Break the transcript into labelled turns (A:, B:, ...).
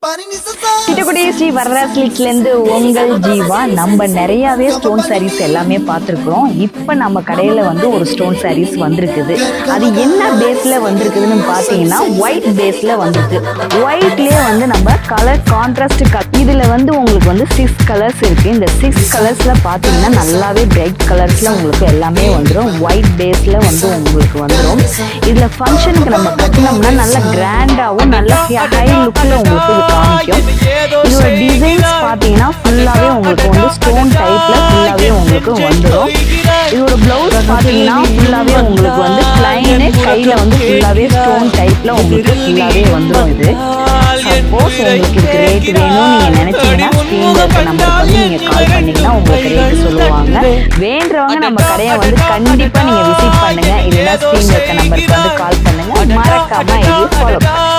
A: கிட்டக்குடி ஸ்ரீ வரராசிலிட்ல இருந்து உங்கள் ஜீவா. நம்ம நிறையவே ஸ்டோன் சாரீஸ் எல்லாமே பார்த்துருக்குறோம். இப்போ நம்ம கடையில் வந்து ஒரு ஸ்டோன் சாரீஸ் வந்திருக்குது. அது என்ன பேஸில் வந்திருக்குதுன்னு பார்த்தீங்கன்னா ஒயிட் பேஸில் வந்துருக்கு. ஒயிட்லேயே வந்து நம்ம கலர் கான்ட்ராஸ்ட் இதில் வந்து உங்களுக்கு வந்து 6 கலர்ஸ் இருக்குது. இந்த 6 கலர்ஸில் பார்த்தீங்கன்னா நல்லாவே பிரைட் கலர்ஸில் உங்களுக்கு எல்லாமே வந்துடும். ஒயிட் பேஸில் வந்து உங்களுக்கு வந்துடும். இதில் ஃபங்க்ஷனுக்கு நம்ம கட்டினோம்னா நல்லா கிராண்டாகவும் நல்ல ஹை லுக்கில் உங்களுக்கு இது காமிக்கும். இதோட டிசைன்ஸ் பார்த்தீங்கன்னா ஃபுல்லாகவே உங்களுக்கு வந்து ஸ்டோன் டைப்பில் ஃபுல்லாகவே உங்களுக்கு வந்துடும். இதோட ப்ளவுஸ் பார்த்தீங்கன்னா ஃபுல்லாகவே உங்களுக்கு வந்து பிளைனு கையில் வந்து ஃபுல்லாகவே ஸ்டோன் டைப்பில் உங்களுக்கு ஃபுல்லாகவே வந்துடும். இது சப்போஸ் உங்களுக்கு இதுக்கு ரேட் வேணும்னு நீங்கள் நினச்சிங்கன்னா ஸ்க்ரீனில் இருக்க நம்பருக்கு வந்து நீங்கள் கால் பண்ணிங்கன்னா உங்களுக்கு ரேட்டு சொல்லுவாங்க. வேண்டுறவங்க நம்ம கடையை வந்து கண்டிப்பாக நீங்கள் விசிட் பண்ணுங்கள். இல்லைன்னா ஸ்க்ரீனில் இருக்க நம்பருக்கு வந்து கால் பண்ணுங்கள். மறக்காமல் ஐடியை ஃபாலோ பண்ணுங்கள்.